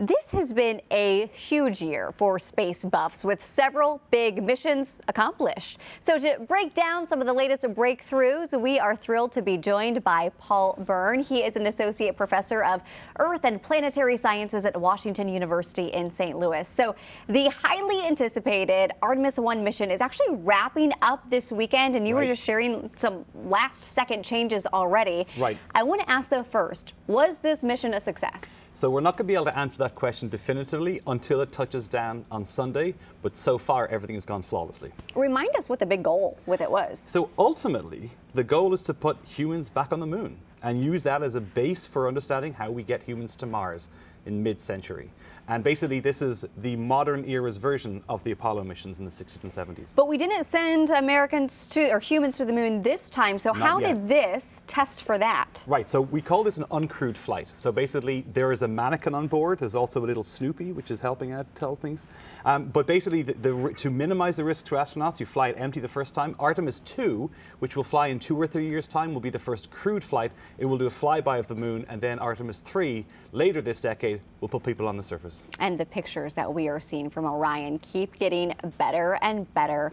This has been a huge year for space buffs with several big missions accomplished. So to break down some of the latest breakthroughs, we are thrilled to be joined by Paul Byrne. He is an associate professor of Earth and Planetary Sciences at Washington University in St. Louis. So the highly anticipated Artemis 1 mission is actually wrapping up this weekend, and you were just sharing some last-second changes already. Right. I want to ask, though, first, was this mission a success? So we're not going to be able to answer that question definitively until it touches down on Sunday, but so far everything has gone flawlessly. Remind us what the big goal with it was. So ultimately, the goal is to put humans back on the moon and use that as a base for understanding how we get humans to Mars in mid-century. And basically, this is the modern era's version of the Apollo missions in the 60s and 70s. But we didn't send Americans or humans to the moon this time, so how did this test for that? Right, so we call this an uncrewed flight. So basically, there is a mannequin on board. There's also a little Snoopy, which is helping out tell things. But basically, to minimize the risk to astronauts, you fly it empty the first time. Artemis 2, which will fly in 2 or 3 years' time, will be the first crewed flight. It will do a flyby of the moon, and then Artemis 3, later this decade, will put people on the surface. And the pictures that we are seeing from Orion keep getting better and better.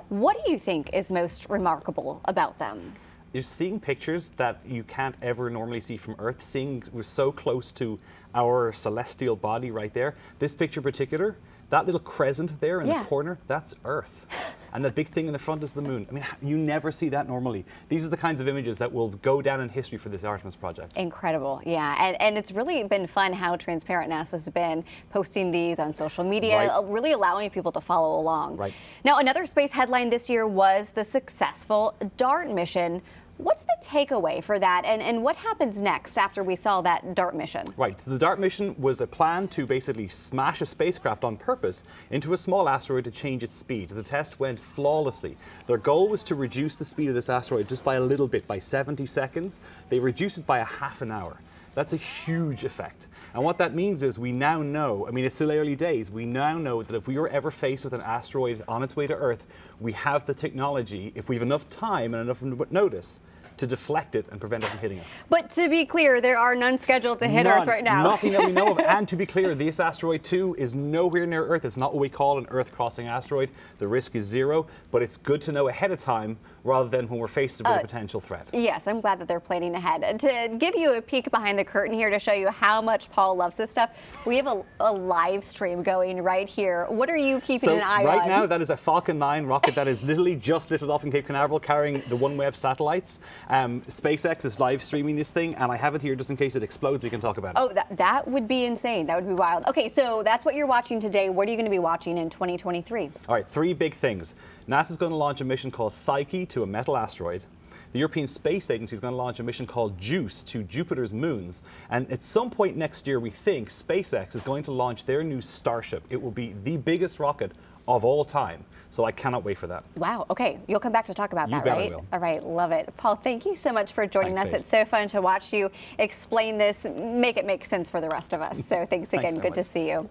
What do you think is most remarkable about them? You're seeing pictures that you can't ever normally see from Earth. We're so close to our celestial body right there. This picture in particular, that little crescent there in the corner, that's Earth. And the big thing in the front is the moon. I mean, you never see that normally. These are the kinds of images that will go down in history for this Artemis project. Incredible, yeah. And it's really been fun how transparent NASA's been posting these on social media, really allowing people to follow along. Right. Now, another space headline this year was the successful DART mission. What's the takeaway for that, and what happens next after we saw that DART mission? Right, so the DART mission was a plan to basically smash a spacecraft on purpose into a small asteroid to change its speed. The test went flawlessly. Their goal was to reduce the speed of this asteroid just by a little bit, by 70 seconds. They reduced it by a half an hour. That's a huge effect. And what that means is we now know, I mean, it's still early days, we now know that if we were ever faced with an asteroid on its way to Earth, we have the technology, if we have enough time and enough notice, to deflect it and prevent it from hitting us. But to be clear, there are none scheduled to hit Earth right now. Nothing that we know of. And to be clear, this asteroid too is nowhere near Earth. It's not what we call an Earth-crossing asteroid. The risk is zero, but it's good to know ahead of time rather than when we're faced with a potential threat. Yes, I'm glad that they're planning ahead. To give you a peek behind the curtain here to show you how much Paul loves this stuff, we have a live stream going right here. What are you keeping an eye on? Right now, that is a Falcon 9 rocket that is literally just lifted off in Cape Canaveral carrying the OneWeb satellites. SpaceX is live streaming this thing, and I have it here just in case it explodes. We can talk about it. Oh, that would be insane. That would be wild. Okay, so that's what you're watching today. What are you going to be watching in 2023? All right, 3 big things. NASA's going to launch a mission called Psyche to a metal asteroid. The European Space Agency is going to launch a mission called JUICE to Jupiter's moons. And at some point next year, we think SpaceX is going to launch their new Starship. It will be the biggest rocket of all time. So I cannot wait for that. Wow. Okay. You'll come back to talk about that, bet right? I will. All right. Love it. Paul, thank you so much for joining us. Paige. It's so fun to watch you explain this, make it make sense for the rest of us. So thanks again. Thanks very Good to much. see you.